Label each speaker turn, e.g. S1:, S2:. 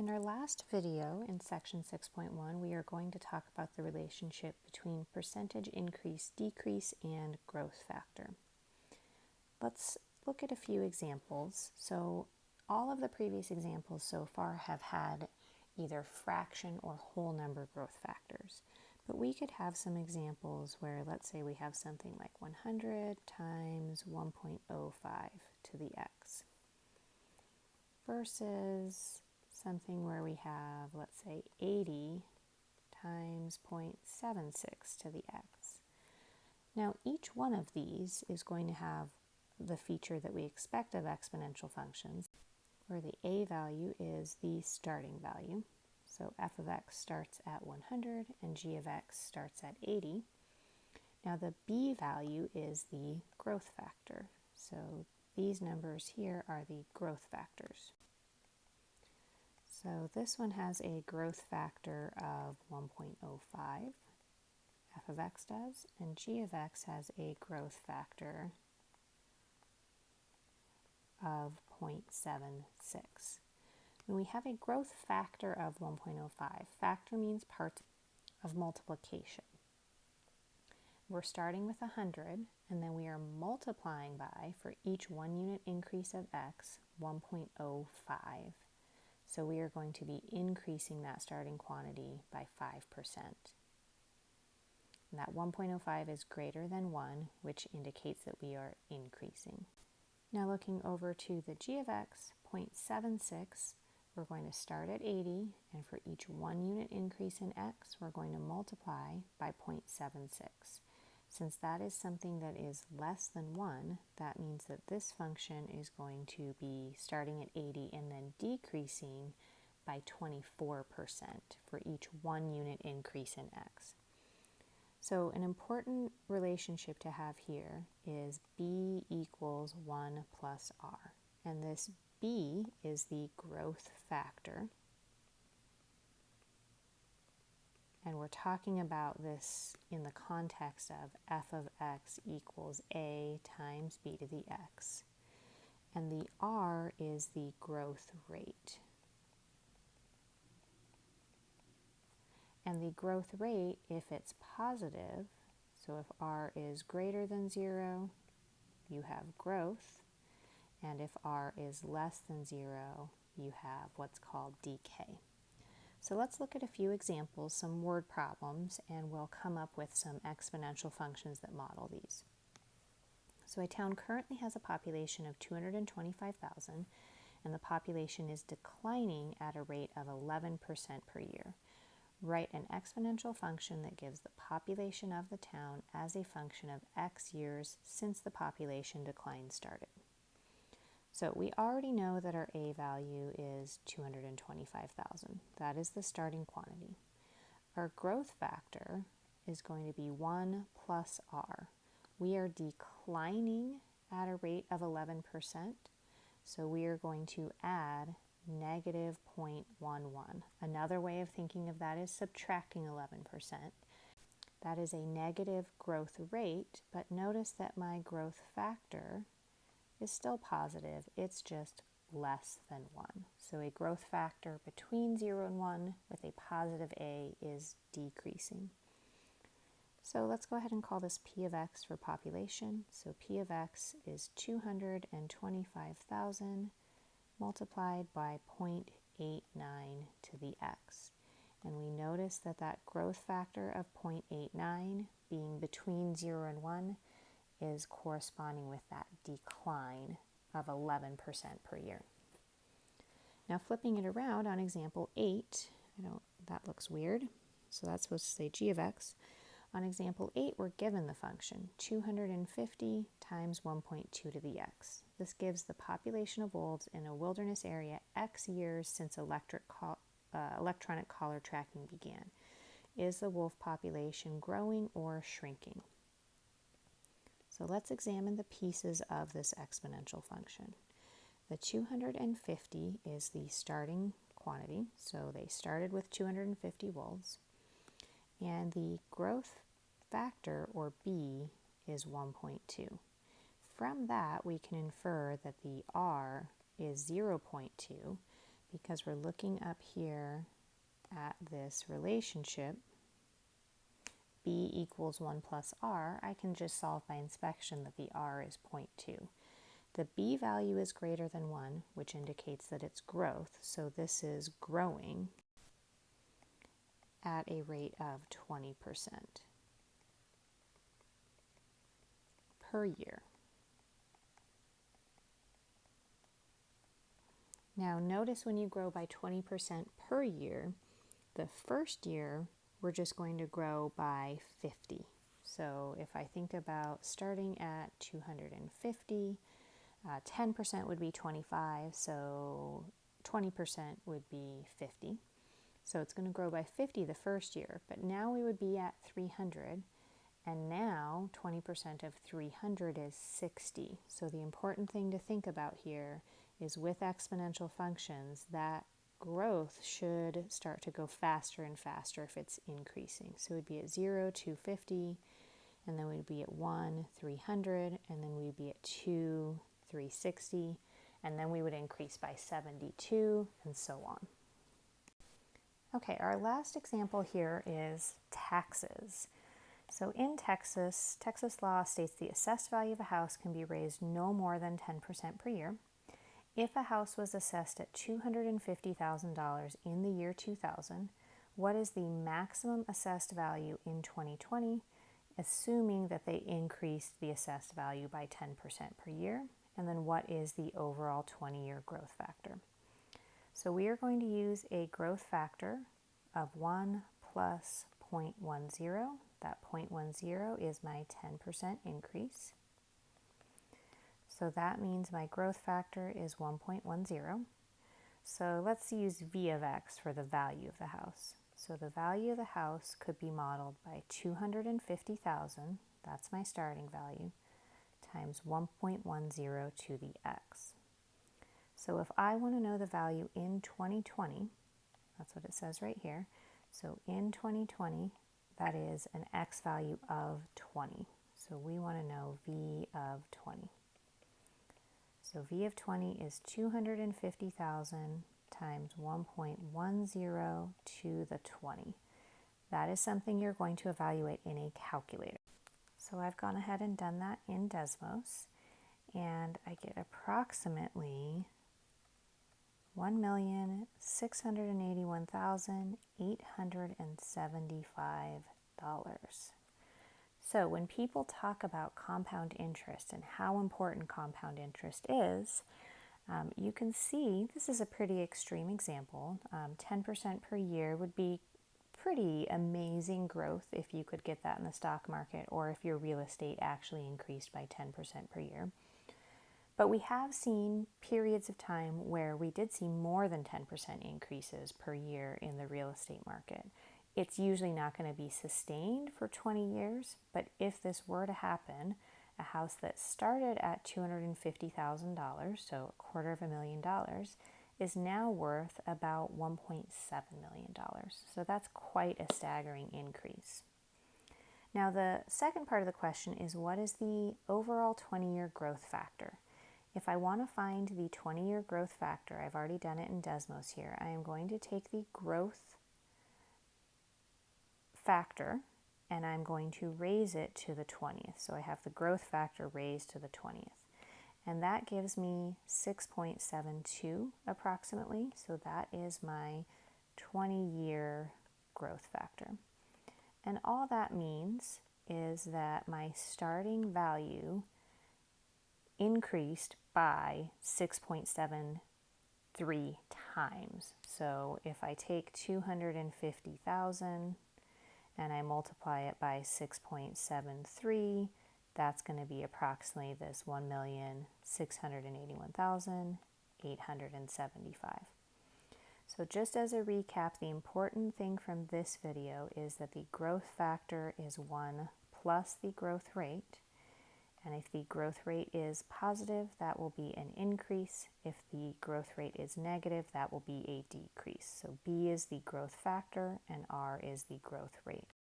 S1: In our last video in section 6.1, we are going to talk about the relationship between percentage increase, decrease, and growth factor. Let's look at a few examples. So all of the previous examples so far have had either fraction or whole number growth factors. But we could have some examples where, let's say we have something like 100 times 1.05 to the x versus something where we have, let's say, 80 times 0.76 to the x. Now, each one of these is going to have the feature that we expect of exponential functions, where the a value is the starting value. So f of x starts at 100 and g of x starts at 80. Now, the b value is the growth factor. So these numbers here are the growth factors. So this one has a growth factor of 1.05, f of x does, and g of x has a growth factor of 0.76. When we have a growth factor of 1.05, factor means part of multiplication. We're starting with 100, and then we are multiplying by, for each 1 unit increase of x, 1.05. So we are going to be increasing that starting quantity by 5%. And that 1.05 is greater than 1, which indicates that we are increasing. Now looking over to the g of x, 0.76, we're going to start at 80, and for each 1 unit increase in x, we're going to multiply by 0.76. Since that is something that is less than 1, that means that this function is going to be starting at 80 and then decreasing by 24% for each 1 unit increase in x. So an important relationship to have here is b equals 1 plus r. And this b is the growth factor. And we're talking about this in the context of f of x equals a times b to the x. And the r is the growth rate. And the growth rate, if it's positive, so if r is greater than 0, you have growth. And if r is less than 0, you have what's called decay. So let's look at a few examples, some word problems, and we'll come up with some exponential functions that model these. So a town currently has a population of 225,000, and the population is declining at a rate of 11% per year. Write an exponential function that gives the population of the town as a function of x years since the population decline started. So we already know that our a value is 225,000. That is the starting quantity. Our growth factor is going to be 1 plus r. We are declining at a rate of 11%, so we are going to add negative 0.11. Another way of thinking of that is subtracting 11%. That is a negative growth rate, but notice that my growth factor is still positive, it's just less than 1. So a growth factor between 0 and 1 with a positive a is decreasing. So let's go ahead and call this p of x for population. So p of x is 225,000 multiplied by 0.89 to the x. And we notice that that growth factor of 0.89 being between 0 and 1 is corresponding with that decline of 11% per year. Now flipping it around on example 8, that looks weird, so that's supposed to say g of x. On example 8, we're given the function 250 times 1.2 to the x. This gives the population of wolves in a wilderness area x years since electronic collar tracking began. Is the wolf population growing or shrinking? So let's examine the pieces of this exponential function. The 250 is the starting quantity, so they started with 250 wolves. And the growth factor, or b, is 1.2. From that, we can infer that the r is 0.2 because we're looking up here at this relationship, b equals 1 plus r, I can just solve by inspection that the r is 0.2. The b value is greater than 1, which indicates that it's growth, so this is growing at a rate of 20% per year. Now notice when you grow by 20% per year, the first year we're just going to grow by 50. So if I think about starting at 250, 10% would be 25, so 20% would be 50. So it's going to grow by 50 the first year, but now we would be at 300, and now 20% of 300 is 60. So the important thing to think about here is with exponential functions, that growth should start to go faster and faster if it's increasing. So we'd be at 0, 250, and then we'd be at 1, 300, and then we'd be at 2, 360, and then we would increase by 72, and so on. Okay, our last example here is taxes. So in Texas, Texas law states the assessed value of a house can be raised no more than 10% per year. If a house was assessed at $250,000 in the year 2000, what is the maximum assessed value in 2020, assuming that they increased the assessed value by 10% per year? And then what is the overall 20-year growth factor? So we are going to use a growth factor of 1 plus 0.10. That 0.10 is my 10% increase. So that means my growth factor is 1.10. So let's use v of x for the value of the house. So the value of the house could be modeled by 250,000, that's my starting value, times 1.10 to the x. So if I want to know the value in 2020, that's what it says right here. So in 2020, that is an x value of 20. So we want to know v of 20. So v of 20 is 250,000 times 1.10 to the 20. That is something you're going to evaluate in a calculator. So I've gone ahead and done that in Desmos, and I get approximately $1,681,875. So when people talk about compound interest and how important compound interest is, you can see this is a pretty extreme example. 10% per year would be pretty amazing growth if you could get that in the stock market, or if your real estate actually increased by 10% per year. But we have seen periods of time where we did see more than 10% increases per year in the real estate market. It's usually not going to be sustained for 20 years, but if this were to happen, a house that started at $250,000, so $250,000, is now worth about $1.7 million. So that's quite a staggering increase. Now the second part of the question is, what is the overall 20-year growth factor? If I want to find the 20-year growth factor, I've already done it in Desmos here, I am going to take the growth factor and I'm going to raise it to the 20th. So I have the growth factor raised to the 20th. And that gives me 6.72 approximately. So that is my 20-year growth factor. And all that means is that my starting value increased by 6.73 times. So if I take 250,000 and I multiply it by 6.73, that's going to be approximately this 1,681,875. So just as a recap, the important thing from this video is that the growth factor is 1 plus the growth rate. And if the growth rate is positive, that will be an increase. If the growth rate is negative, that will be a decrease. So B is the growth factor and R is the growth rate.